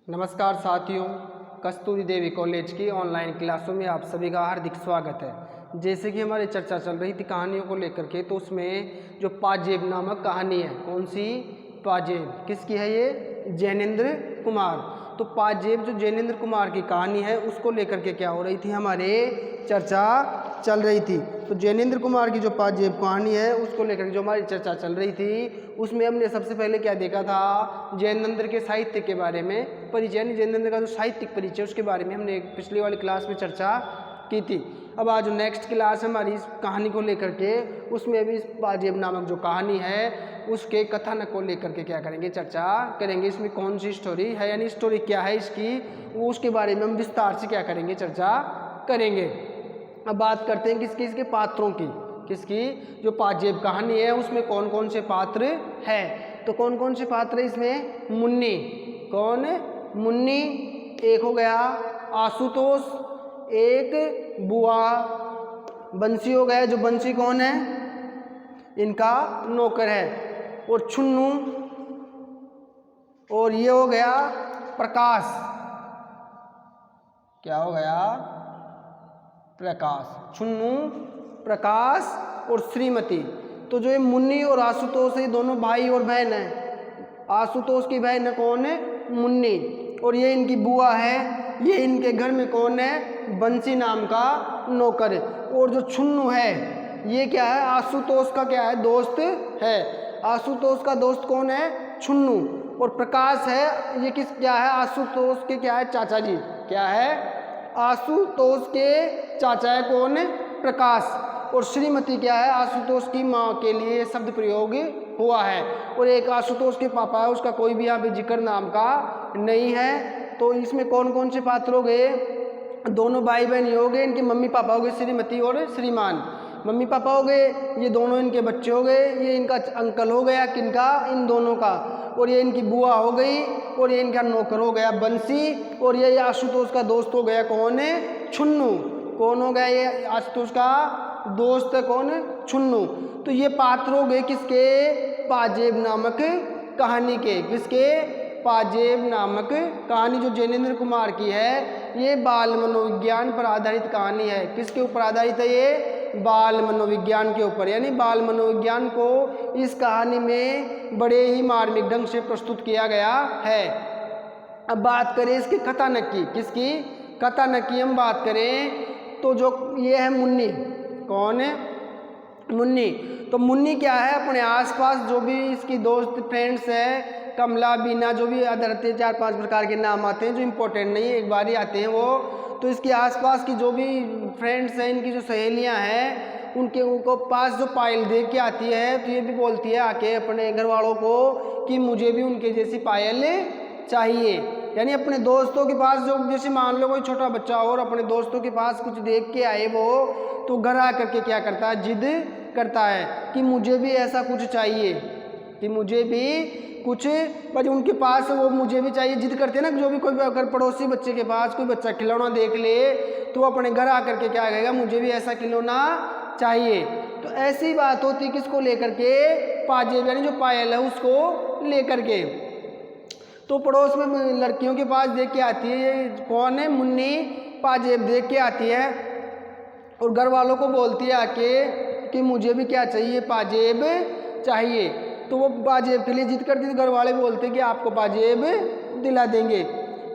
नमस्कार साथियों, कस्तूरी देवी कॉलेज की ऑनलाइन क्लासों में आप सभी का हार्दिक स्वागत है। जैसे कि हमारी चर्चा चल रही थी कहानियों को लेकर के, तो उसमें जो पाजेब नामक कहानी है, कौन सी? पाजेब। किसकी है ये? जैनेन्द्र कुमार। तो पाजेब जो जैनेन्द्र कुमार की कहानी है उसको लेकर के क्या हो रही थी, हमारे चर्चा चल रही थी। तो जैनेन्द्र कुमार की जो पाजेब कहानी है उसको लेकर के जो हमारी चर्चा चल रही थी, उसमें हमने सबसे पहले क्या देखा था, जैनेन्द्र के साहित्य के बारे में परिचय, यानी जैनेन्द्र का जो साहित्यिक परिचय उसके बारे में हमने पिछली वाली क्लास में चर्चा की थी। अब आज जो नेक्स्ट क्लास है हमारी इस कहानी को लेकर के, उसमें भी पाजेब नामक जो कहानी है उसके कथानक को लेकर के क्या करेंगे, चर्चा करेंगे। इसमें कौन सी स्टोरी है, यानी स्टोरी क्या है इसकी, वो उसके बारे में हम विस्तार से क्या करेंगे, चर्चा करेंगे। अब बात करते हैं किसकी, इसके पात्रों की। किसकी? जो पाजेब कहानी है उसमें कौन कौन से पात्र है। तो कौन कौन से पात्र है इसमें? मुन्नी। कौन? मुन्नी। एक हो गया आशुतोष, एक बुआ, बंसी हो गया, जो बंसी कौन है? इनका नौकर है। और छुन्नू, और ये हो गया प्रकाश। क्या हो गया? प्रकाश। छुन्नू, प्रकाश और श्रीमती। तो जो ये मुन्नी और आशुतोष है, दोनों भाई और बहन है। आशुतोष की बहन है कौन है? मुन्नी। और ये इनकी बुआ है। ये इनके घर में कौन है? बंसी नाम का नौकर है। और जो छुन्नू है ये क्या है? आशुतोष का क्या है? दोस्त है। आशुतोष का दोस्त कौन है? छुन्नू। और प्रकाश है, ये किस क्या है? आशुतोष के क्या है? चाचा जी। क्या है? आशुतोष के चाचा है कौन? प्रकाश। और श्रीमती क्या है? आशुतोष की माँ के लिए शब्द प्रयोग हुआ है। और एक आशुतोष के पापा है, उसका कोई भी यहाँ पे जिक्र नाम का नहीं है। तो इसमें कौन कौन से पात्र हो गए? दोनों भाई बहन हो गए, इनके मम्मी पापा हो गए, श्रीमती और श्रीमान। मम्मी पापा हो गए, ये दोनों इनके बच्चे हो गए, ये इनका अंकल हो गया, किनका? इन दोनों का। और ये इनकी बुआ हो गई, और ये इनका नौकर हो गया बंसी। और ये आशुतोष का दोस्त हो गया कौन है? छुन्नू। कौन हो गया? ये आशुतोष का दोस्त है कौन? छुन्नू। तो ये पात्र हो गए किसके? पाजेब नामक कहानी के। किसके? पाजेब नामक कहानी जो जैनेन्द्र कुमार की है, ये बाल मनोविज्ञान पर आधारित कहानी है। किसके ऊपर आधारित है ये? बाल मनोविज्ञान के ऊपर। यानी बाल मनोविज्ञान को इस कहानी में बड़े ही मार्मिक ढंग से प्रस्तुत किया गया है। अब बात करें इसके कथानक की। किसकी? कथानक की हम बात करें तो जो ये है मुन्नी। कौन है? मुन्नी। तो मुन्नी क्या है? अपने आसपास जो भी इसकी दोस्त फ्रेंड्स है, कमला, बीना, जो भी अदर 4-5 प्रकार के नाम आते हैं जो इम्पोर्टेंट नहीं है, एक बार ही आते हैं वो। तो इसके आसपास की जो भी फ्रेंड्स हैं, इनकी जो सहेलियां हैं, उनके उनको पास जो पायल देख के आती है, तो ये भी बोलती है आके अपने घर वालों को कि मुझे भी उनके जैसी पायल चाहिए। यानी अपने दोस्तों के पास जो, जैसे मान लो कोई छोटा बच्चा और अपने दोस्तों के पास कुछ देख के आए वो, तो घर आ करके क्या करता है? जिद करता है कि मुझे भी ऐसा कुछ चाहिए, कि मुझे भी कुछ, पर उनके पास वो मुझे भी चाहिए जिद करते हैं ना। जो भी कोई अगर पड़ोसी बच्चे के पास कोई बच्चा खिलौना देख ले तो अपने घर आकर के क्या कहेगा? मुझे भी ऐसा खिलौना चाहिए। तो ऐसी बात होती किसको लेकर के? पाजेब, यानी जो पायल है उसको लेकर के। तो पड़ोस में लड़कियों के पास देख के आती है, ये कौन है? मुन्नी पाजेब देख के आती है और घर वालों को बोलती है आके कि मुझे भी क्या चाहिए? पाजेब चाहिए। तो वो पाजेब के लिए जिद करती थी। घर वाले बोलते कि आपको पाजेब दिला देंगे।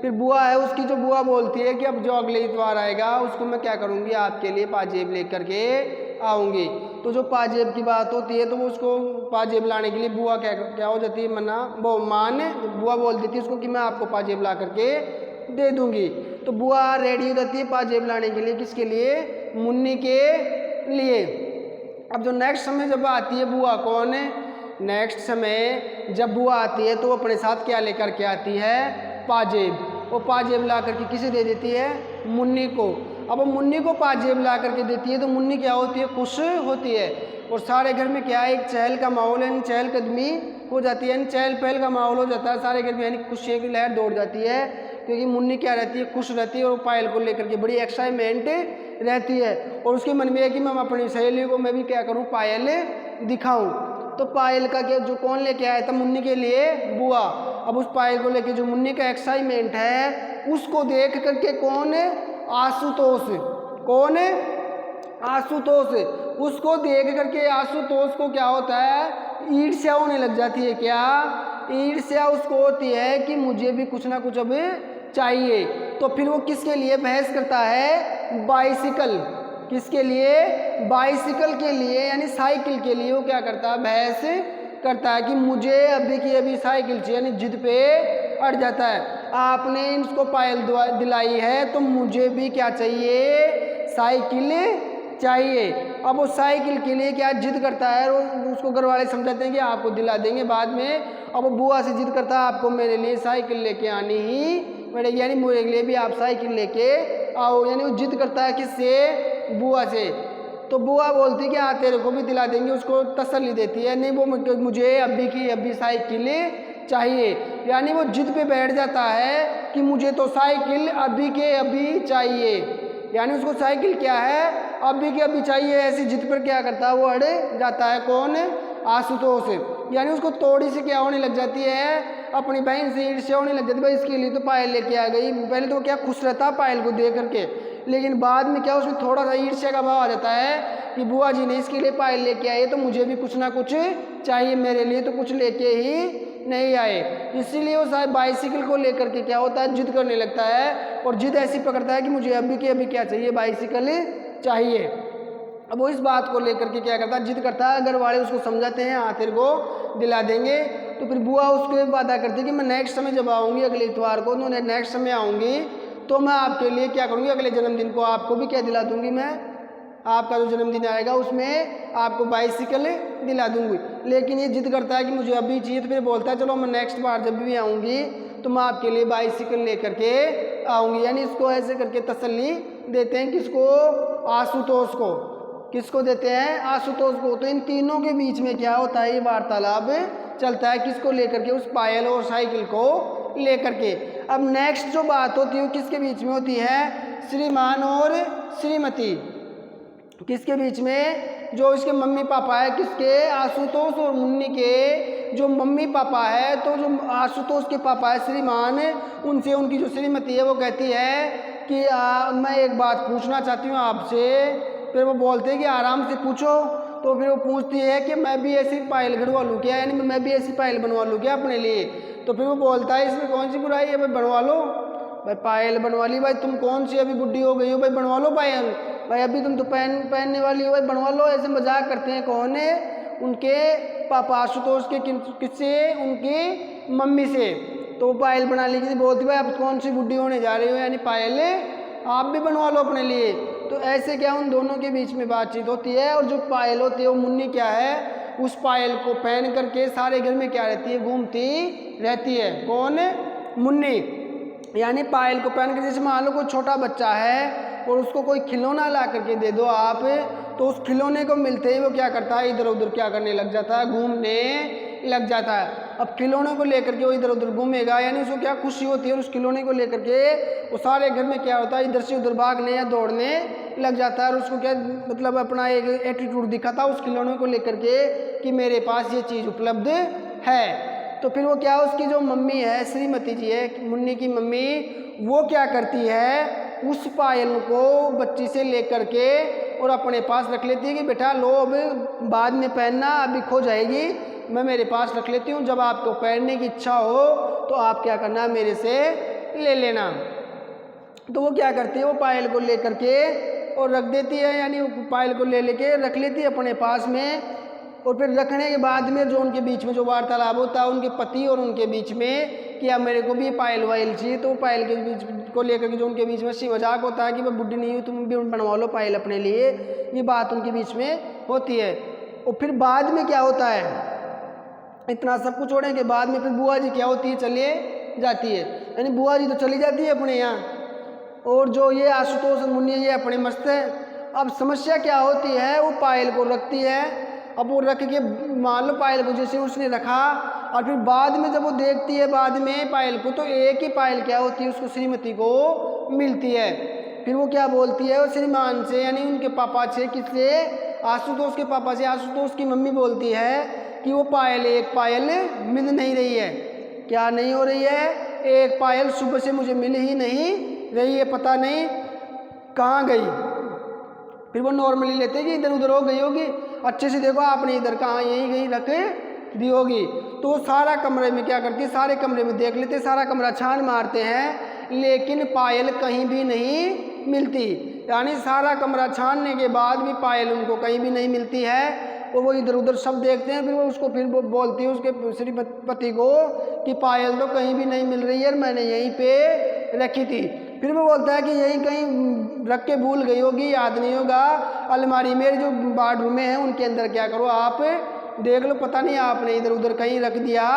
फिर बुआ है, उसकी जो बुआ बोलती है कि अब जो अगले इतवार आएगा उसको मैं क्या करूँगी? आपके लिए पाजेब लेकर के आऊँगी। तो जो पाजेब की बात होती है तो वो उसको पाजेब लाने के लिए बुआ क्या हो जाती है? मना, वो मान, बुआ बोल देती है उसको कि मैं आपको पाजेब ला करके दे दूँगी। तो बुआ रेडी हो जाती है पाजेब लाने के लिए। किसके लिए? मुन्नी के लिए। अब जो नेक्स्ट समय जब आती है बुआ, कौन है? नेक्स्ट समय जब बुआ आती है तो वो अपने साथ क्या लेकर के आती है? पाजेब। वो पाजेब ला करके किसे दे देती है? मुन्नी को। अब वो मुन्नी को पाजेब ला करके देती है तो मुन्नी क्या होती है? खुश होती है। और सारे घर में क्या है? एक चहल का माहौल है, चहलकदमी हो जाती है, चहल पहल का माहौल हो जाता है सारे घर में, यानी खुशी की लहर दौड़ जाती है। क्योंकि मुन्नी क्या रहती है? खुश रहती है और पायल को लेकर के बड़ी एक्साइटमेंट रहती है। और उसके मन में है कि मैं अपनी सहेली को मैं भी क्या करूँ? पायल दिखाऊँ। तो पायल का क्या, जो कौन लेके आया था मुन्नी के लिए? बुआ। अब उस पायल को लेके जो मुन्नी का एक्साइटमेंट है उसको देख करके कौन है, आशुतोष, कौन है, आशुतोष, उसको देख करके आशुतोष को क्या होता है, ईर्ष्या होने लग जाती है। क्या ईर्ष्या उसको होती है कि मुझे भी कुछ ना कुछ अब चाहिए। तो फिर वो किसके लिए बहस करता है, बाइसिकल, किसके लिए, बाइसिकल के लिए यानी साइकिल के लिए वो क्या करता है, बहस करता है कि मुझे अभी की अभी साइकिल चाहिए, यानी जिद पे अड़ जाता है। आपने इसको पायल दिलाई है तो मुझे भी क्या चाहिए, साइकिल चाहिए। अब वो साइकिल के लिए क्या जिद करता है, उसको घर वाले समझाते हैं कि आपको दिला देंगे बाद में। अब वो बुआ से जिद करता है आपको मेरे लिए साइकिल लेके आनी ही पड़ेगी, यानी मेरे लिए भी आप साइकिल लेके आओ, यानी वो जिद करता है किससे, बुआ से। तो बुआ बोलती है कि हाँ तेरे को भी दिला देंगे, उसको तसल्ली देती है, नहीं वो मुझे अभी की अभी साइकिल चाहिए, यानी वो जिद पे बैठ जाता है कि मुझे तो साइकिल अभी के अभी चाहिए, यानी उसको साइकिल क्या है, अभी के अभी चाहिए। ऐसी जिद पर क्या करता है, वो अड़ जाता है, कौन, आशुतोष, यानी उसको थोड़ी सी क्या होने लग जाती है, अपनी बहन से ईर्ष्या होने लग जाती है, भाई इसके लिए तो पायल लेके आ गई। पहले तो क्या खुश रहता पायल को देख करके, लेकिन बाद में क्या उसमें थोड़ा सा ईर्ष्या का भाव आ जाता है कि बुआ जी ने इसके लिए पायल लेके आए तो मुझे भी कुछ ना कुछ चाहिए, मेरे लिए तो कुछ लेके ही नहीं आए। इसीलिए वो शायद बाइसिकल को लेकर के क्या होता है, जिद करने लगता है, और जिद ऐसी पकड़ता है कि मुझे अभी के अभी क्या चाहिए, बाइसिकल चाहिए। अब वो इस बात को लेकर के क्या करता है, जिद करता है, घर वाले उसको समझाते हैं हाँ तेरे को दिला देंगे। तो फिर बुआ उसको वादा करती है कि मैं नेक्स्ट समय जब आऊँगी, अगले इतवार को तो नेक्स्ट समय आऊँगी तो मैं आपके लिए क्या करूँगी, अगले जन्मदिन को आपको भी क्या दिला दूँगी, मैं आपका जो जन्मदिन आएगा उसमें आपको बाइसिकल दिला दूँगी। लेकिन ये जिद करता है कि मुझे अभी चाहिए, तो फिर बोलता है चलो मैं नेक्स्ट बार जब भी आऊँगी तो मैं आपके लिए बाइसिकल लेकर के आऊँगी, यानी इसको ऐसे करके तसल्ली देते हैं किसको, आशुतोष को, किसको देते हैं, आशुतोष को। तो इन तीनों के बीच में क्या होता है, ये वार्तालाप चलता है, किसको लेकर के, उस पायल और साइकिल को लेकर के। अब नेक्स्ट जो बात होती है वो किसके बीच में होती है, श्रीमान और श्रीमती, किसके बीच में, जो इसके मम्मी पापा है, किसके, आशुतोष और मुन्नी के जो मम्मी पापा है। तो जो आशुतोष के पापा है श्रीमान, उनसे उनकी जो श्रीमती है वो कहती है कि मैं एक बात पूछना चाहती हूँ आपसे। फिर वो बोलते हैं कि आराम से पूछो। तो फिर वो पूछती है कि मैं भी ऐसी पायल गढ़वा लूँ क्या, यानी मैं भी ऐसी पायल बनवा लूँ क्या अपने लिए। तो फिर वो बोलता है इसमें कौन सी बुराई है भाई, बनवा लो भाई, पायल बनवा ली भाई, तुम कौन सी अभी बुढ़ी हो गई हो भाई, बनवा लो पायल भाई, अभी तुम तो पहनने वाली हो भाई, बनवा लो। ऐसे मजाक करते हैं, कौन है, उनके पापा आशुतोष के, किससे, उनकी मम्मी से। तो पायल बना ली, बोलती भाई आप कौन सी बुढ़ी होने जा रही हो, यानी पायल आप भी बनवा लो अपने लिए। तो ऐसे क्या उन दोनों के बीच में बातचीत होती है। और जो पायल होती है वो मुन्नी क्या है, उस पायल को पहन करके सारे घर में क्या रहती है, घूमती रहती है, कौन, मुन्नी। यानी पायल को पहन कर, जैसे मान लो कोई छोटा बच्चा है और उसको कोई खिलौना ला करके दे दो आप, तो उस खिलौने को मिलते ही वो क्या करता है, इधर उधर क्या करने लग जाता है, घूमने लग जाता है। अब खिलौने को लेकर के वो इधर उधर घूमेगा, यानी उसको क्या खुशी होती है, और उस खिलौने को लेकर के वो सारे घर में क्या होता है, इधर से उधर भागने या दौड़ने लग जाता है। और उसको क्या मतलब अपना एक एटीट्यूड दिखाता है उस खिलौने को लेकर के कि मेरे पास ये चीज़ उपलब्ध है। तो फिर वो क्या, उसकी जो मम्मी है, श्रीमती जी है, मुन्नी की मम्मी, वो क्या करती है, उस पायल को बच्ची से लेकर के और अपने पास रख लेती है कि बेटा लो, अब बाद में पहनना, अभी खो जाएगी, मैं मेरे पास रख लेती हूँ, जब आपको पहनने की इच्छा हो तो आप क्या करना, मेरे से ले लेना। तो वो क्या करती है, वो पायल को लेकर के और रख देती है, यानी वो पायल को ले लेके रख लेती है अपने पास में। और फिर रखने के बाद में जो उनके बीच में जो वार्तालाप होता है उनके पति और उनके बीच में कि अब मेरे को भी पायल वायल चाहिए, तो पायल के बीच को लेकर के जो उनके बीच में हंसी मजाक होता है कि मैं बुढ़ी नहीं हूँ, तुम भी बनवा लो पायल अपने लिए, ये बात उनके बीच में होती है। और फिर बाद में क्या होता है, इतना सब कुछ होने के बाद में फिर बुआ जी क्या होती है, चलिए जाती है, यानी बुआ जी तो चली जाती है अपने यहाँ, और जो ये आशुतोष और मुन्नी ये अपने मस्त है। अब समस्या क्या होती है, वो पायल को रखती है। अब वो रख के मान लो पायल को जैसे उसने रखा, और फिर बाद में जब वो देखती है बाद में पायल को, तो एक ही पायल क्या होती है, उसको श्रीमती को मिलती है। फिर वो क्या बोलती है, वो श्रीमान से, यानी उनके पापा से, किससे, आशुतोष के पापा से, आशुतोष की मम्मी बोलती है कि वो पायल, एक पायल मिल नहीं रही है, क्या नहीं हो रही है, एक पायल सुबह से मुझे मिल ही नहीं रही है, पता नहीं कहाँ गई। फिर वो नॉर्मली लेते कि इधर उधर हो गई होगी, अच्छे से देखो आपने इधर कहाँ यहीं कहीं रख दी होगी। तो सारा कमरे में क्या करती है, सारे कमरे में देख लेते, सारा कमरा छान मारते हैं, लेकिन पायल कहीं भी नहीं मिलती। यानी सारा कमरा छानने के बाद भी पायल उनको कहीं भी नहीं मिलती है। और वो इधर उधर सब देखते हैं, फिर वो बोलती है उसके श्रीपति को कि पायल तो कहीं भी नहीं मिल रही है, मैंने यहीं पे रखी थी। फिर वो बोलता है कि यहीं कहीं रख के भूल गई होगी, याद नहीं होगा, अलमारी मेरे जो बाथरूम में है उनके अंदर क्या करो आप देख लो, पता नहीं आपने इधर उधर कहीं रख दिया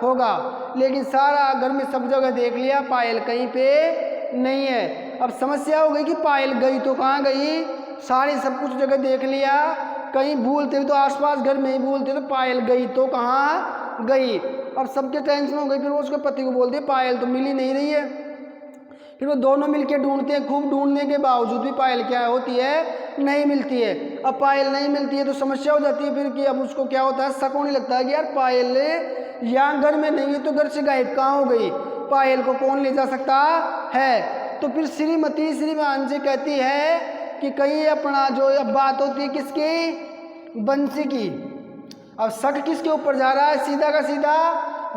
होगा। लेकिन सारा घर में सब जगह देख लिया, पायल कहीं पे नहीं है। अब समस्या हो गई कि पायल गई तो कहाँ गई, सारी सब कुछ जगह देख लिया, कहीं भूलते तो आसपास घर में ही भूलते, तो पायल गई तो कहाँ गई। अब सबके टेंशन हो गई, फिर वो उसके पति को बोलते पायल तो मिल ही नहीं रही है। फिर वो दोनों मिलके ढूंढते हैं, खूब ढूंढने के बावजूद भी पायल क्या होती है, नहीं मिलती है। अब पायल नहीं मिलती है तो समस्या हो जाती है फिर कि अब उसको क्या होता है, शक होने लगता है कि यार पायल यहाँ घर में नहीं है तो घर से गायब कहाँ हो गई, पायल को कौन ले जा सकता है। तो फिर श्रीमती श्रीमान से कहती है कि कहीं अपना जो अब बात होती है किसकी, बंसी की। अब शक किसके ऊपर जा रहा है, सीधा का सीधा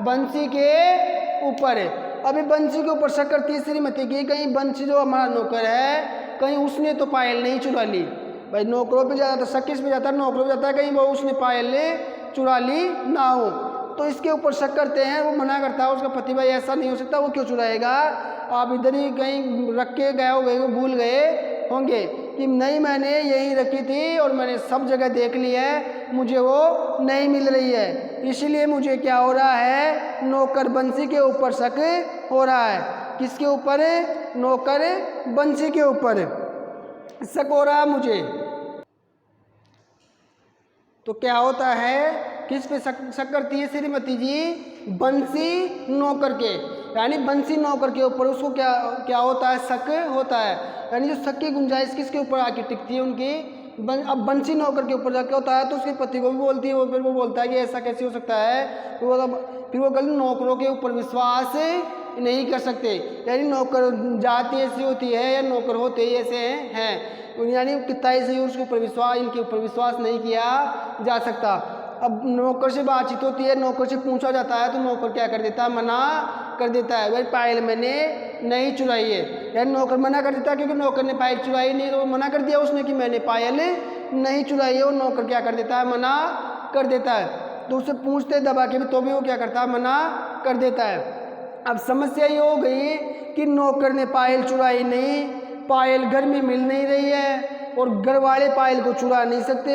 बंसी के ऊपर है। अभी बंसी के ऊपर शक करती है श्रीमती की, कहीं बंसी जो हमारा नौकर है कहीं उसने तो पायल नहीं चुरा ली। भाई नौकरों पे जाता तो शक किस पे जाता है, नौकरों पे जाता है कहीं वो उसने पायल चुरा ली ना हो। तो इसके ऊपर शक करते हैं, वो मना करता है उसका पति, भाई ऐसा नहीं हो सकता, वो क्यों चुराएगा, आप इधर ही कहीं रख के गए हो, गए भूल गए होंगे। कि नहीं मैंने यहीं रखी थी और मैंने सब जगह देख ली है, मुझे वो नहीं मिल रही है, इसीलिए मुझे क्या हो रहा है, नौकर बंसी के ऊपर शक हो रहा है। किसके ऊपर, नौकर बंसी के ऊपर शक हो रहा है मुझे। तो क्या होता है, किस पे शक करती है श्रीमती जी, बंसी नौकर के, यानी बंसी नौकर के ऊपर उसको क्या होता है, शक होता है। यानी जो शक की गुंजाइश किसके ऊपर आके टिकती है उनकी, अब बंसी नौकर के ऊपर जाके होता है। तो उसके पति को भी बोलती है, वो फिर वो बोलता है कि ऐसा कैसे हो सकता है, फिर वो गलत नौकरों के ऊपर विश्वास नहीं कर सकते। यानी नौकर जाति ऐसी होती है या नौकर होते ही ऐसे हैं, यानी कितना ही सही उसके ऊपर विश्वास, इनके ऊपर विश्वास नहीं किया जा सकता। अब नौकर से बातचीत होती है, नौकर से पूछा जाता है तो नौकर क्या कर देता है, मना कर देता है, भाई पायल मैंने नहीं चुराई है। यानी नौकर मना कर देता है, क्योंकि नौकर ने पायल चुराई नहीं, तो मना कर दिया उसने कि मैंने पायल नहीं चुराई है, और नौकर क्या कर देता है, मना कर देता है। तो उससे पूछते दबा के भी तो भी वो क्या करता है, मना कर देता है। अब समस्या ये हो गई कि नौकर ने पायल चुराई नहीं, पायल घर में मिल नहीं रही है, और घर वाले पायल को चुरा नहीं सकते,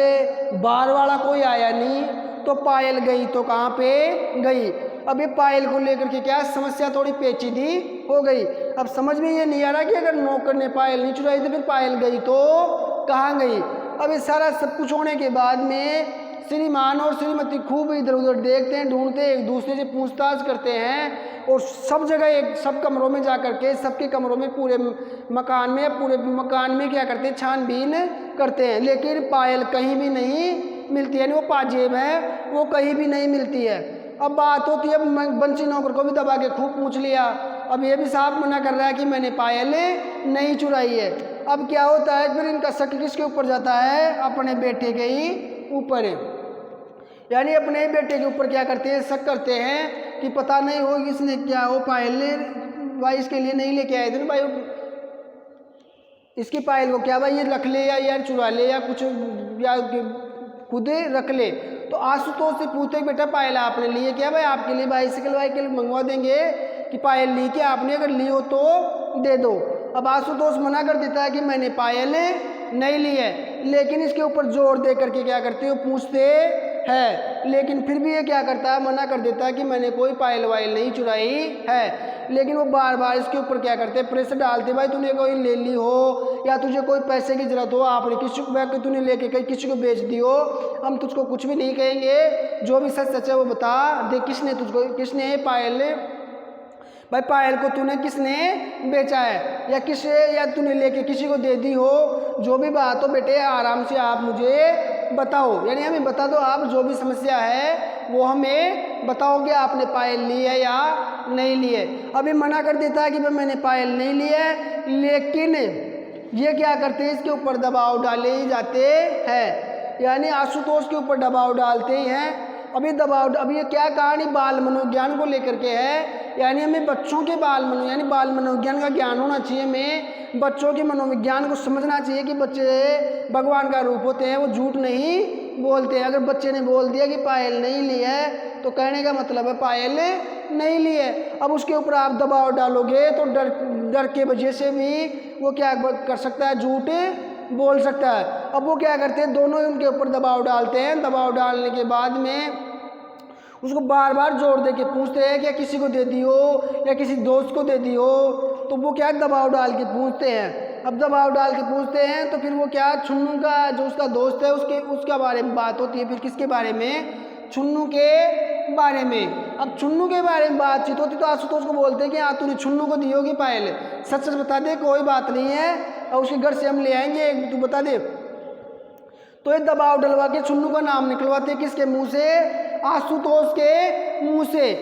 बाहर वाला कोई आया नहीं, तो पायल गई तो कहाँ पे गई। अब ये पायल को लेकर के क्या समस्या थोड़ी पेचीदी हो गई। अब समझ में ये नहीं आ रहा कि अगर नौकर ने पायल नहीं चुराई तो फिर पायल गई तो कहाँ गई। अब ये सारा सब कुछ होने के बाद में श्रीमान और श्रीमती खूब इधर उधर देखते हैं, ढूंढते हैं, एक दूसरे से पूछताछ करते हैं, और सब जगह सब कमरों में जा करके, सबके कमरों में, पूरे मकान में क्या करते हैं, छानबीन करते हैं, लेकिन पायल कहीं भी नहीं मिलती है। यानी वो पाजेब है वो कहीं भी नहीं मिलती है। अब बात होती है, बंसी नौकर को भी दबा के खूब पूछ लिया, अब ये भी साफ मना कर रहा है कि मैंने पायल नहीं चुराई है। अब क्या होता है, फिर इनका शक किसके ऊपर जाता है, अपने बेटे के ही ऊपर। यानी अपने बेटे के ऊपर क्या करते हैं, शक करते हैं कि पता नहीं हो इसने क्या हो पायल भाई इसके लिए नहीं लेके आए थे ना भाई, इसकी पायल को क्या भाई ये रख ले या यार चुरा ले या कुछ या खुद रख ले। तो आशुतोष से पूछते बेटा पायल आपने लिए क्या, भाई आपके लिए बाइसिकल वाइकल मंगवा देंगे कि पायल ली क्या आपने, अगर ली हो तो दे दो। अब आशुतोष मना कर देता है कि मैंने पायल नहीं ली है, लेकिन इसके ऊपर जोर दे करके क्या करते हो, पूछते है। लेकिन फिर भी ये क्या करता है, मना कर देता है कि मैंने कोई पायल वायल नहीं चुराई है। लेकिन वो बार बार इसके ऊपर क्या करते हैं, प्रेशर डालते, भाई तूने कोई ले ली हो या तुझे कोई पैसे की जरूरत हो, आपने किसी को तूने लेके कहीं किसी को बेच दी हो, हम तुझको कुछ भी नहीं कहेंगे, जो भी सच सच है वो बता दे, किसने पायल भाई पायल को तूने किसने बेचा है या तूने लेके किसी को दे दी हो, जो भी बात हो बेटे आराम से आप मुझे बताओ, यानी हमें बता दो आप जो भी समस्या है वो हमें बताओगे आपने पायल ली है या नहीं ली है। अभी मना कर देता है कि भाई मैंने पायल नहीं ली है, लेकिन ये क्या करते हैं, इसके ऊपर दबाव डाले ही जाते हैं, यानी आशुतोष के ऊपर दबाव डालते ही हैं। अभी ये क्या कहानी बाल मनोविज्ञान को लेकर के है, यानी हमें बच्चों के बाल मनोविज्ञान का ज्ञान होना चाहिए। हमें बच्चों के मनोविज्ञान को समझना चाहिए कि बच्चे भगवान का रूप होते हैं, वो झूठ नहीं बोलते हैं। अगर बच्चे ने बोल दिया कि पायल नहीं ली है तो कहने का मतलब है पायल नहीं ली है। अब उसके ऊपर आप दबाव डालोगे तो डर के वजह से भी वो क्या कर सकता है, झूठ बोल सकता है। अब वो क्या करते हैं, दोनों ही उनके ऊपर दबाव डालते हैं। दबाव डालने के बाद में उसको बार बार जोर दे के पूछते हैं कि किसी को दे दियो या किसी दोस्त को दे दियो। तो वो क्या दबाव डाल के पूछते हैं। अब दबाव डाल के पूछते हैं तो फिर वो क्या, छुन्नू का जो उसका दोस्त है उसका बारे में बात होती है। फिर किसके बारे में, छुन्नू के बारे में। अब छुन्नू के बारे में बातचीत होती तो आशुतोष को बोलते हैं कि हाँ तूने छुन्नू को दी होगी पायल, सच सच बता दे, कोई बात नहीं है और उसके घर से हम ले आएंगे, तू बता दे। तो ये दबाव डलवा के छुन्नू का नाम निकलवाते किसके मुंह से, आशुतोष के मुंह से।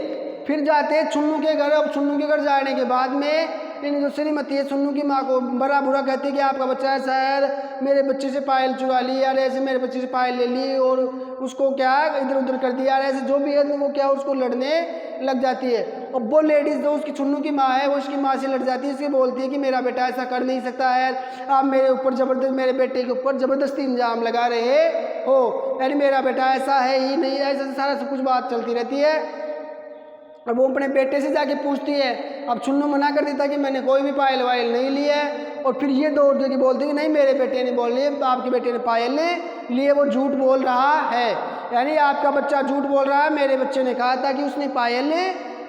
फिर जाते हैं छुन्नू के घर। अब छुन्नू के घर जाने के बाद में इन जो श्रीमती है छुन्नू की माँ को बड़ा बुरा कहती है कि आपका बच्चा ऐसा है, मेरे बच्चे से पायल चुरा ली यार, ऐसे मेरे बच्चे से पायल ले ली और उसको क्या इधर उधर कर दिया यार, ऐसे जो भी है वो क्या उसको लड़ने लग जाती है। और वो लेडीज़ जो उसकी छुन्नू की माँ है वो उसकी माँ से लड़ जाती है, इससे बोलती है कि मेरा बेटा ऐसा कर नहीं सकता है, आप मेरे बेटे के ऊपर ज़बरदस्ती इल्ज़ाम लगा रहे हो, यानी मेरा बेटा ऐसा है ही नहीं, ऐसा सारा सब कुछ बात चलती रहती है। और वो अपने बेटे से जाके पूछती है। अब छुन्नू मना कर देता कि मैंने कोई भी पायल वायल नहीं ली है। और फिर ये दौड़ दे के बोलती कि नहीं मेरे बेटे ने बोल ली, आपके बेटे ने पायल लिए, वो झूठ बोल रहा है, यानी आपका बच्चा झूठ बोल रहा है, मेरे बच्चे ने कहा था कि उसने पायल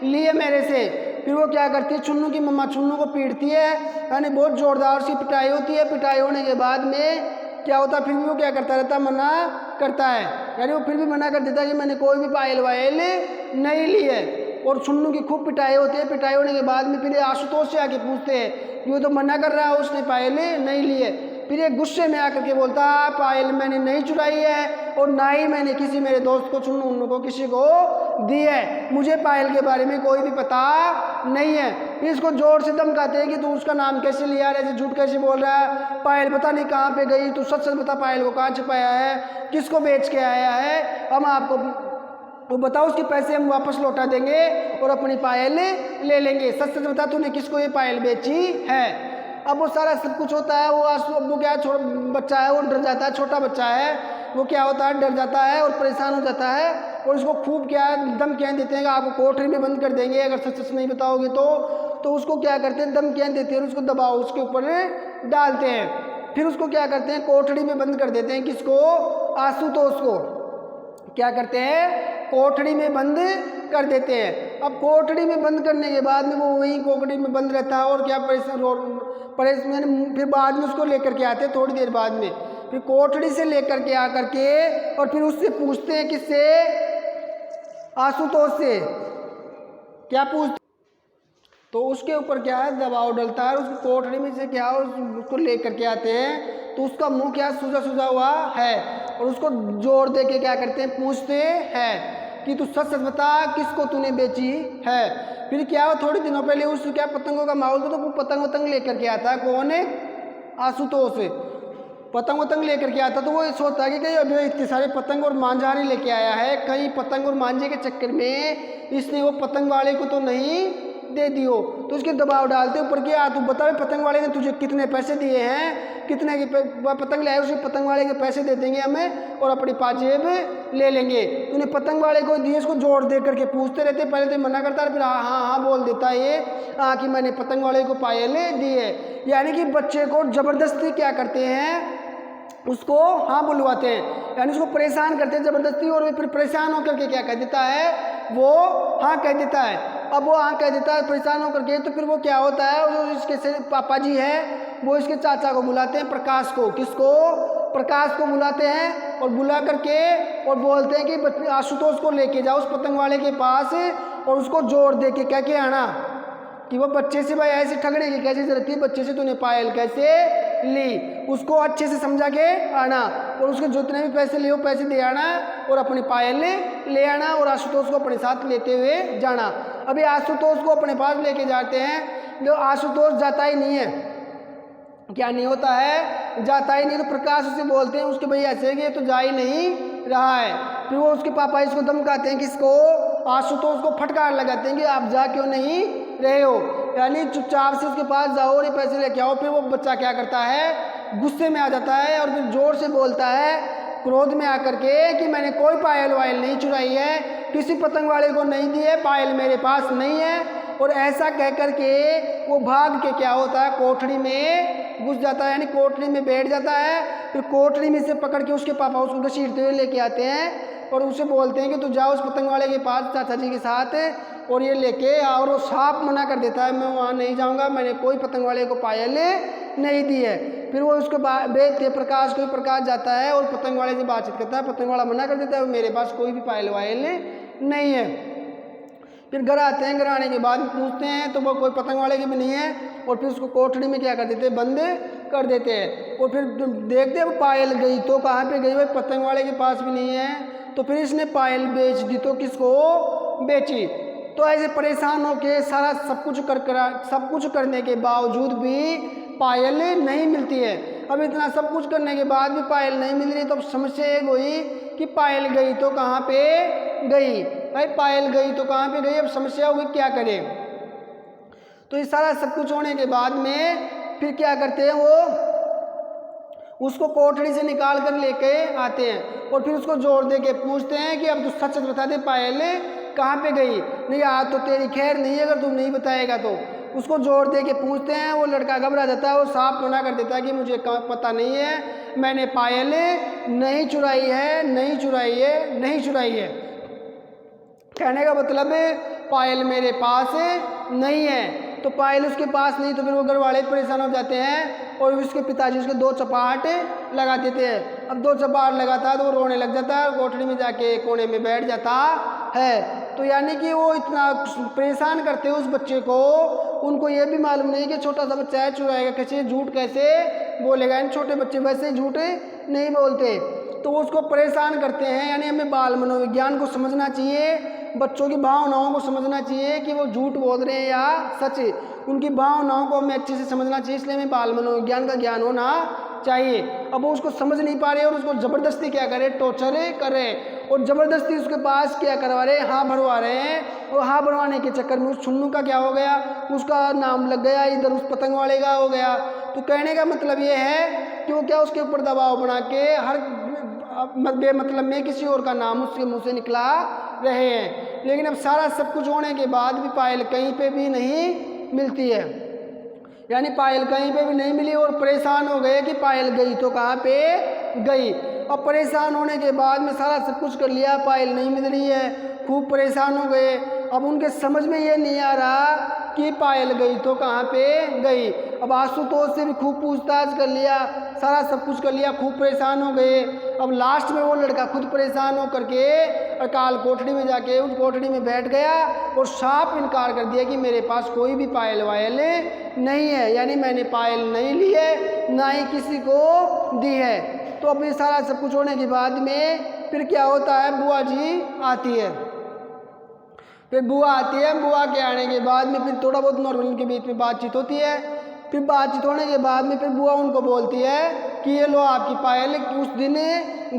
लिए मेरे से। फिर वो क्या करती है, छुन्नू की मम्मा छुन्नू को पीटती है, यानी बहुत ज़ोरदार सी पिटाई होती है। पिटाई होने के बाद में क्या होता है, फिर भी वो क्या करता रहता, मना करता है, यानी वो फिर भी मना कर देता है कि मैंने कोई भी पायल वायल नहीं ली है। और छुन्नू की खूब पिटाई होती है। पिटाई होने के बाद में फिर आशुतोष से आके पूछते हैं कि वो तो मना कर रहा है उसने पायल नहीं ली है। फिर एक गुस्से में आकर के बोलता है पायल मैंने नहीं चुराई है और ना ही मैंने किसी मेरे दोस्त को छुन्नू को किसी को दी है, मुझे पायल के बारे में कोई भी पता नहीं है। फिर इसको जोर से धमकाते हैं कि तू उसका नाम कैसे लिया, ऐसे झूठ कैसे बोल रहा है, पायल पता नहीं कहाँ पे गई, तू सच सच बता पायल को कहाँ छुपाया है, किसको बेच के आया है, हम आपको वो बताओ, उसके पैसे हम वापस लौटा देंगे और अपनी पायल ले लेंगे, सच सच बता तूने किसको ये पायल बेची है। अब वो सारा सब कुछ होता है। वो क्या बच्चा है वो डर जाता है, छोटा बच्चा है वो क्या होता है डर जाता है और परेशान हो जाता है और उसको खूब क्या धमकियाँ देते हैं कि आपको कोठरी में बंद कर देंगे अगर सच सच नहीं बताओगे तो उसको क्या करते हैं धमकियाँ देते हैं और उसको दबाव उसके ऊपर डालते हैं। फिर उसको क्या करते हैं कोठरी में बंद कर देते हैं, किसको, आशुतोष को क्या करते हैं कोठरी में बंद कर देते हैं। अब कोठरी में बंद करने के बाद में वो वहीं कोठरी में बंद रहता है और क्या परेशान फिर बाद में उसको लेकर के आते हैं, थोड़ी देर बाद में फिर कोठरी से लेकर के आकर के और फिर उससे पूछते हैं, किससे, आशुतोष से। क्या पूछते, तो उसके ऊपर क्या है दबाव डलता है, उसकी कोठरी में से क्या उसको लेकर के आते हैं तो उसका मुंह क्या सूजा सूजा हुआ है और उसको जोर दे के क्या करते हैं पूछते हैं कि तू सच सच बता किसको तूने बेची है। फिर क्या हो थोड़े दिनों पहले उस क्या पतंगों का माहौल था तो वो पतंग लेकर के आता है, कौन है, आशुतोष पतंग लेकर के आता। तो वो सोचता है कि कहीं अभी इतने सारे पतंग और मांझा नहीं लेके आया है, कहीं पतंग और मांझे के चक्कर में इसने वो पतंग वाले को तो नहीं दे दियो। तो उसके दबाव डालते ऊपर कि तू बता पतंग वाले ने तुझे कितने पैसे दिए हैं, कितने की पतंग लाए, उसे पतंग वाले के पैसे दे देंगे हमें और अपनी पाजेब ले लेंगे। तूने पतंग वाले को दिए, इसको जोर दे करके पूछते रहते, पहले तो मना करता है फिर हाँ हाँ हाँ बोल देता है ये हाँ कि मैंने पतंग वाले को पायल दी है। यानी कि बच्चे को ज़बरदस्ती क्या करते हैं, उसको हाँ बुलवाते हैं, यानी उसको परेशान करते हैं ज़बरदस्ती और फिर परेशान होकर के क्या कह देता है, वो हाँ कह देता है। अब वो हाँ कह देता है परेशान होकर के, तो फिर वो क्या होता है, जो इसके से पापा जी है वो इसके चाचा को बुलाते हैं, प्रकाश को, किसको, प्रकाश को बुलाते हैं और बुला करके और बोलते हैं कि आशुतोष को लेके जाओ उस पतंग वाले के पास और उसको जोर दे के कह के आना कि वो बच्चे से भाई ऐसे ठगने की कैसे जरूरत थी, बच्चे से तूने पायल कैसे ली, उसको अच्छे से समझा के आना और उसके जितने भी पैसे लिए हो पैसे दे आना और अपनी पायल ले आना और आशुतोष को अपने साथ लेते हुए जाना। अभी आशुतोष को अपने पास लेके जाते हैं, जो आशुतोष जाता ही नहीं है, क्या नहीं होता है, जाता ही नहीं। तो प्रकाश उसे बोलते हैं उसके भैया ऐसे कि तो जा ही नहीं रहा है। फिर वो उसके पापा इसको धमकाते हैं, किसको, आशुतोष को फटकार लगाते हैं कि आप जा क्यों नहीं रहे हो, यानी चुपचाप से उसके पास जाओ और ये पैसे लेके आओ। फिर वो बच्चा क्या करता है, गुस्से में आ जाता है और फिर जोर से बोलता है क्रोध में आकर के कि मैंने कोई पायल वायल नहीं चुराई है, किसी पतंग वाले को नहीं दी है, पायल मेरे पास नहीं है। और ऐसा कह कर के वो भाग के क्या होता है, कोठरी में घुस जाता है, यानी कोठरी में बैठ जाता है। फिर कोठरी में से पकड़ के उसके पापा उसको घसीटते हुए लेके आते हैं और उसे बोलते हैं कि तू जाओ उस पतंग वाले के पास चाचा जी के साथ और ये लेके, और वो साफ मना कर देता है मैं वहाँ नहीं जाऊँगा, मैंने कोई पतंग वाले को पायल नहीं दी है। फिर वो उसके बेचते प्रकाश को, प्रकाश जाता है और पतंग वाले से बातचीत करता है, पतंग वाला मना कर देता है मेरे पास कोई भी पायल वायल नहीं है। फिर घर आते हैं, घर आने के बाद पूछते हैं तो वो कोई पतंग वाले की भी नहीं है और फिर उसको कोठरी में क्या कर देते हैं, बंद कर देते हैं। और फिर देखते हैं पायल गई तो कहाँ पे गई, भाई पतंग वाले के पास भी नहीं है। तो फिर इसने पायल बेच दी, तो किसको बेची। तो ऐसे परेशान होके सारा सब कुछ करने के बावजूद भी पायल नहीं मिलती है। अब इतना सब कुछ करने के बाद भी पायल नहीं मिल रही, तो अब समस्या एक हुई कि पायल गई तो कहाँ पे गई, भाई पायल गई तो कहाँ पे गई। अब समस्या होगी क्या करें। तो ये सारा सब कुछ होने के बाद में फिर क्या करते हैं, वो उसको कोठरी से निकाल कर लेके आते हैं और फिर उसको जोर दे के पूछते हैं कि अब तू सच बता दे पायल कहाँ पे गई। नहीं आज तो तेरी खैर नहीं है अगर तू नहीं बताएगा तो। उसको जोर दे के पूछते हैं, वो लड़का घबरा जाता है, वो साफ मना कर देता है कि मुझे पता नहीं है, मैंने पायल नहीं चुराई है, नहीं चुराई है, नहीं चुराई है। कहने का मतलब पायल मेरे पास नहीं है। तो पायल उसके पास नहीं, तो फिर वो घर वाले परेशान हो जाते हैं और उसके पिताजी उसके 2 चपाट लगा देते हैं। अब 2 चपाट लगाता है तो वो रोने लग जाता है और कोठरी में जाके कोने में बैठ जाता है। तो यानी कि वो इतना परेशान करते हैं उस बच्चे को, उनको ये भी मालूम नहीं कि छोटा सा बच्चा है, चुराएगा कैसे, झूठ कैसे बोलेगा। इन छोटे बच्चे वैसे झूठ नहीं बोलते, तो वो उसको परेशान करते हैं। यानी हमें बाल मनोविज्ञान को समझना चाहिए, बच्चों की भावनाओं को समझना चाहिए कि वो झूठ बोल रहे हैं या सच, उनकी भावनाओं को हमें अच्छे से समझना चाहिए। इसलिए हमें बाल मनोविज्ञान का ज्ञान होना चाहिए। अब वो उसको समझ नहीं पा रहे और उसको ज़बरदस्ती क्या करे, टॉर्चर कर रहे हैं और ज़बरदस्ती उसके पास क्या करवा रहे हैं, हाँ भरवा रहे हैं। और हाँ भरवाने के चक्कर में उस छुन्नू का क्या हो गया, उसका नाम लग गया, इधर उस पतंग वाले का हो गया। तो कहने का मतलब ये है कि वो क्या उसके ऊपर दबाव बना के हर बेमतलब में किसी और का नाम उसके मुंह से निकला रहे हैं। लेकिन अब सारा सब कुछ होने के बाद भी पायल कहीं पे भी नहीं मिलती है, यानी पायल कहीं पे भी नहीं मिली और परेशान हो गए कि पायल गई तो कहाँ पे गई। अब परेशान होने के बाद में सारा सब कुछ कर लिया, पायल नहीं मिल रही है, खूब परेशान हो गए। अब उनके समझ में ये नहीं आ रहा कि पायल गई तो कहाँ पे गई। अब आशुतोष से भी खूब पूछताछ कर लिया, सारा सब कुछ कर लिया, खूब परेशान हो गए। अब लास्ट में वो लड़का खुद परेशान हो करके अकाल कोठरी में जाके उस कोठरी में बैठ गया और साफ इनकार कर दिया कि मेरे पास कोई भी पायल वायल नहीं है, यानी मैंने पायल नहीं ली है, ना ही किसी को दी है। तो अब ये सारा सब कुछ होने के बाद में फिर क्या होता है, बुआ जी आती है। फिर बुआ आती है, बुआ के आने के बाद में फिर थोड़ा बहुत नॉर्मल उनके बीच में बातचीत होती है। फिर बातचीत होने के बाद में फिर बुआ उनको बोलती है कि ये लो आपकी पायल, उस दिन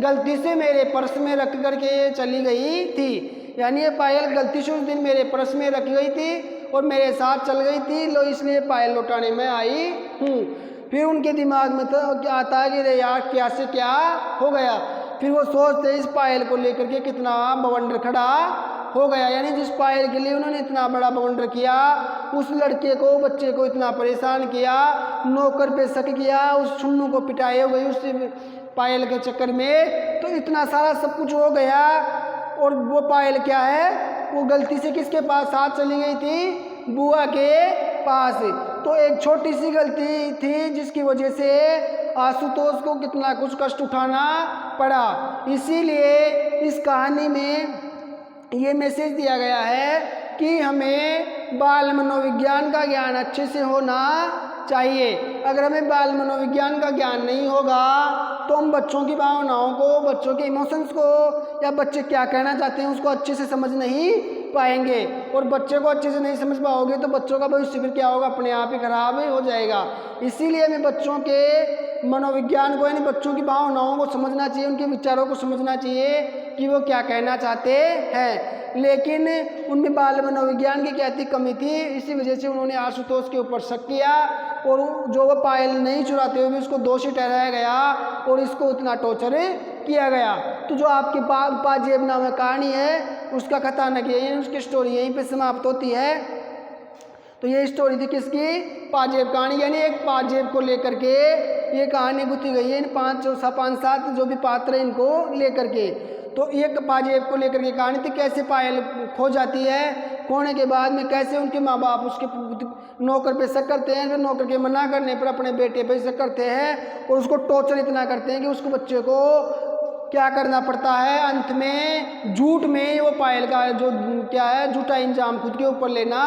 गलती से मेरे पर्स में रख करके ये चली गई थी, यानी ये पायल गलती से उस दिन मेरे पर्स में रख गई थी और मेरे साथ चल गई थी, लो इसलिए पायल लौटाने में आई हूँ। फिर उनके दिमाग में तो क्या आता है कि रे यार क्या से क्या हो गया। फिर वो सोचते इस पायल को लेकर के कितना बवंडर खड़ा हो गया, यानी जिस पायल के लिए उन्होंने इतना बड़ा बवंडर किया, उस लड़के को, बच्चे को इतना परेशान किया, नौकर पे शक किया, उस छुन्नू को पिटाई हो गई उस पायल के चक्कर में, तो इतना सारा सब कुछ हो गया। और वो पायल क्या है, वो गलती से किसके पास साथ चली गई थी, बुआ के पास। तो एक छोटी सी गलती थी जिसकी वजह से आशुतोष को कितना कुछ कष्ट उठाना पड़ा। इसीलिए इस कहानी में ये मैसेज दिया गया है कि हमें बाल मनोविज्ञान का ज्ञान अच्छे से होना चाहिए। अगर हमें बाल मनोविज्ञान का ज्ञान नहीं होगा तो हम बच्चों की भावनाओं को, बच्चों के इमोशंस को, या बच्चे क्या कहना चाहते हैं उसको अच्छे से समझ नहीं पाएंगे। और बच्चे को अच्छे से नहीं समझ पाओगे तो बच्चों का भविष्य फिर क्या होगा, अपने आप ही खराब हो जाएगा। इसीलिए हमें बच्चों के मनोविज्ञान को, यानी बच्चों की भावनाओं को समझना चाहिए, उनके विचारों को समझना चाहिए कि वो क्या कहना चाहते हैं। लेकिन उनमें बाल मनोविज्ञान की क्या थी, कमी थी। इसी वजह से उन्होंने आशुतोष के ऊपर शक किया और जो वो पायल नहीं चुराते हुए भी उसको दोषी ठहराया गया और इसको इतना टॉर्चर किया गया। तो जो आपकी पाजेब नामक कहानी है उसका कथानक यही, उसकी स्टोरी यहीं पे समाप्त होती है। तो ये स्टोरी थी किसकी, पाजेब कहानी, यानी एक पाजेब को लेकर के ये कहानी गुथी गई है इन 5-7 जो भी पात्र हैं इनको लेकर के। तो एक पाजेब को लेकर के कहानी थी, कैसे पायल खो जाती है, खोने के बाद में कैसे उनके माँ बाप उसके नौकर पे शक करते हैं, फिर नौकर के मना करने पर अपने बेटे पे शक करते हैं और उसको टॉर्चर इतना करते हैं कि उसको बच्चे को क्या करना पड़ता है, अंत में झूठ में वो पायल का जो क्या है झूठा इंजाम खुद के ऊपर लेना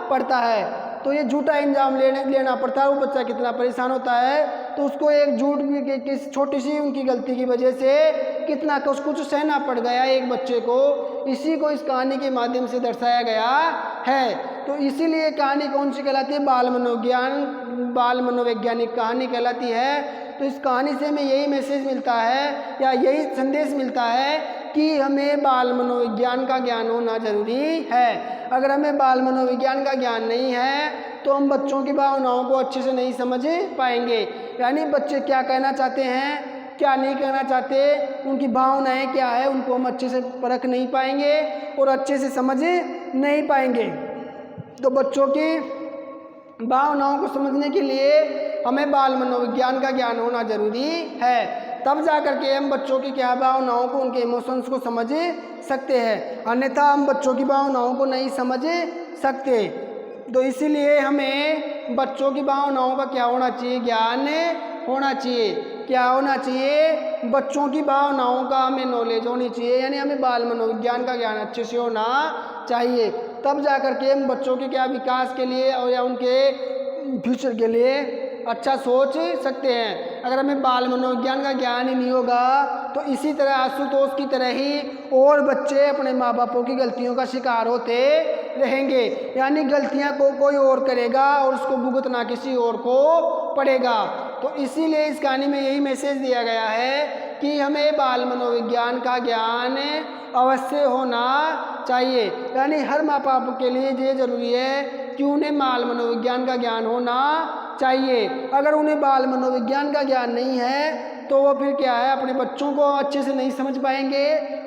पड़ता है। तो ये झूठा इंजाम लेना पड़ता है, वो बच्चा कितना परेशान होता है। तो उसको एक झूठ किसी छोटी सी उनकी गलती की वजह से कितना कुछ सहना पड़ गया एक बच्चे को। इसी को इस कहानी के माध्यम से दर्शाया गया है। तो इसीलिए कहानी कौन सी कहलाती है, बाल मनोवैज्ञानिक कहानी कहलाती है। तो इस कहानी से हमें यही मैसेज मिलता है या यही संदेश मिलता है कि हमें बाल मनोविज्ञान का ज्ञान होना जरूरी है। अगर हमें बाल मनोविज्ञान का ज्ञान नहीं है तो हम बच्चों की भावनाओं को अच्छे से नहीं समझ पाएंगे, यानी बच्चे क्या कहना चाहते हैं, क्या नहीं कहना चाहते, उनकी भावनाएं क्या है, उनको हम अच्छे से परख नहीं पाएंगे और अच्छे से समझ नहीं पाएंगे। तो बच्चों की भावनाओं को समझने के लिए हमें बाल मनोविज्ञान का ज्ञान होना जरूरी है। तब जा कर के हम बच्चों की क्या भावनाओं को, उनके इमोशंस को समझ सकते हैं, अन्यथा हम बच्चों की भावनाओं को नहीं समझ सकते। तो इसीलिए हमें बच्चों की भावनाओं का क्या होना चाहिए, ज्ञान होना चाहिए। क्या होना चाहिए, बच्चों की भावनाओं का हमें नॉलेज होनी चाहिए, यानी हमें बाल मनोविज्ञान का ज्ञान अच्छे से होना चाहिए। तब जा कर के हम बच्चों के क्या विकास के लिए और या उनके फ्यूचर के लिए अच्छा सोच सकते हैं। अगर हमें बाल मनोविज्ञान का ज्ञान ही नहीं होगा तो इसी तरह आशुतोष की तरह ही और बच्चे अपने माँ बापों की गलतियों का शिकार होते रहेंगे, यानी गलतियाँ को कोई और करेगा और उसको भुगतना किसी और को पड़ेगा। तो इसीलिए इस कहानी में यही मैसेज दिया गया है कि हमें बाल मनोविज्ञान का ज्ञान अवश्य होना चाहिए, यानी हर माँ बाप के लिए ये जरूरी है कि उन्हें बाल मनोविज्ञान का ज्ञान होना चाहिए। अगर उन्हें बाल मनोविज्ञान का ज्ञान नहीं है तो वो फिर क्या है, अपने बच्चों को अच्छे से नहीं समझ पाएंगे,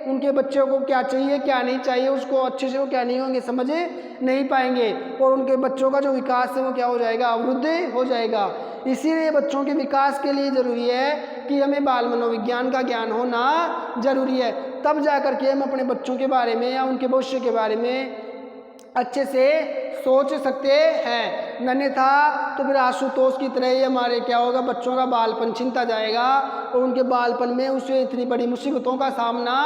उनके बच्चों को क्या चाहिए क्या नहीं चाहिए उसको अच्छे से वो क्या नहीं होंगे, समझ नहीं पाएंगे और उनके बच्चों का जो विकास है वो क्या हो जाएगा, अवरुद्ध हो जाएगा। इसीलिए बच्चों के विकास के लिए ज़रूरी है कि हमें बाल मनोविज्ञान का ज्ञान होना जरूरी है। तब जा कर के हम अपने बच्चों के बारे में या उनके भविष्य के बारे में अच्छे से सोच सकते हैं। अन्यथा तो फिर आशुतोष की तरह ही हमारे क्या होगा, बच्चों का बालपन छिनता जाएगा और उनके बालपन में उसे इतनी बड़ी मुसीबतों का सामना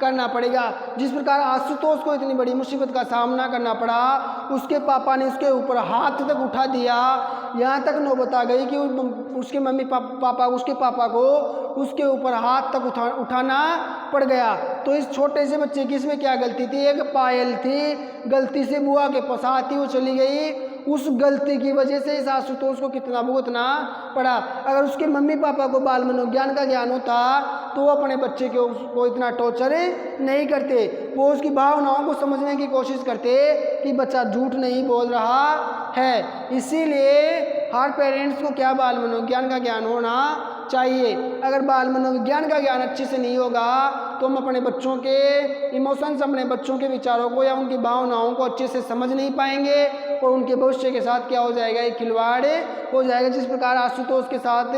करना पड़ेगा। जिस प्रकार आशुतोष को इतनी बड़ी मुसीबत का सामना करना पड़ा, उसके पापा ने उसके ऊपर हाथ तक उठा दिया, यहाँ तक नौबत आ गई कि उसके मम्मी पापा उसके पापा को उसके ऊपर हाथ तक उठाना पड़ गया। तो इस छोटे से बच्चे की इसमें क्या गलती थी, एक पायल थी, गलती से बुआ के पास आती वो चली गई, उस गलती की वजह से इस आशुतोष को कितना भुगतना पड़ा। अगर उसके मम्मी पापा को बाल मनोविज्ञान का ज्ञान होता तो वो अपने बच्चे को इतना टॉर्चर नहीं करते, वो उसकी भावनाओं को समझने की कोशिश करते कि बच्चा झूठ नहीं बोल रहा है। इसीलिए हर पेरेंट्स को क्या बाल मनोविज्ञान का ज्ञान होना चाहिए। अगर बाल मनोविज्ञान का ज्ञान अच्छे से नहीं होगा तो हम अपने बच्चों के इमोशंस, अपने बच्चों के विचारों को या उनकी भावनाओं को अच्छे से समझ नहीं पाएंगे और उनके भविष्य के साथ क्या हो जाएगा, एक खिलवाड़ हो जाएगा। जिस प्रकार आशुतोष के साथ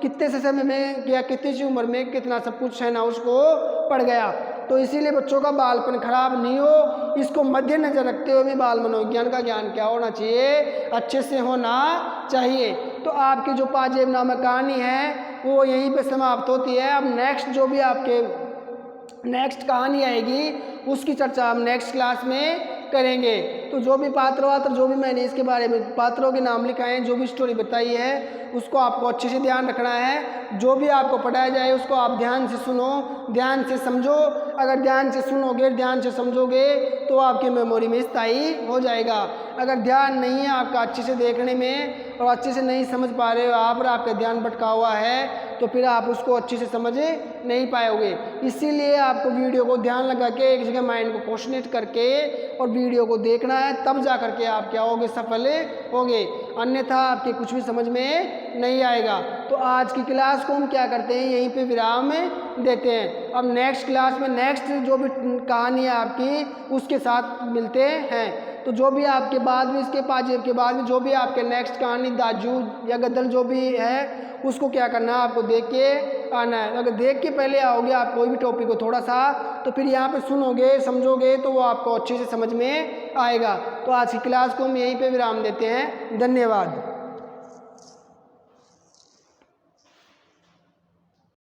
कितने से समय में या कितनी सी उम्र में कितना सब कुछ सहना उसको पड़ गया। तो इसीलिए बच्चों का बालपन खराब नहीं हो, इसको मद्देनजर रखते हुए बाल मनोविज्ञान का ज्ञान क्या होना चाहिए, अच्छे से होना चाहिए। तो आपकी जो पाजेब नामक कहानी है वो यहीं पे समाप्त होती है। अब नेक्स्ट जो भी आपके नेक्स्ट कहानी आएगी उसकी चर्चा हम नेक्स्ट क्लास में करेंगे। तो जो भी पात्र जो भी मैंने इसके बारे में पात्रों के नाम लिखाए हैं, जो भी स्टोरी बताई है, उसको आपको अच्छे से ध्यान रखना है। जो भी आपको पढ़ाया जाए उसको आप ध्यान से सुनो, ध्यान से समझो। अगर ध्यान से सुनोगे, ध्यान से समझोगे तो आपकी मेमोरी में स्थायी हो जाएगा। अगर ध्यान नहीं है आपका अच्छे से देखने में और अच्छे से नहीं समझ पा रहे हो आप, और आपका ध्यान भटका हुआ है, तो फिर आप उसको अच्छे से समझ नहीं पाओगे। इसीलिए आपको वीडियो को ध्यान लगा के एक जगह माइंड को कॉन्संट्रेट करके और वीडियो को देखना है, तब जा करके आप क्या होगे, सफल होगे, अन्यथा आपके कुछ भी समझ में नहीं आएगा। तो आज की क्लास को हम क्या करते हैं, यहीं पे विराम देते हैं। अब नेक्स्ट क्लास में नेक्स्ट जो भी कहानी है आपकी, उसके साथ मिलते हैं। तो जो भी आपके बाद में, इसके पाजेब के बाद में जो भी आपके नेक्स्ट कहानी दाजू या गदल जो भी है, उसको क्या करना है, आपको देख के आना है। अगर देख के पहले आओगे आप कोई भी टॉपिक को थोड़ा सा, तो फिर यहाँ पे सुनोगे, समझोगे, तो वो आपको अच्छे से समझ में आएगा। तो आज की क्लास को हम यहीं पे विराम देते हैं। धन्यवाद।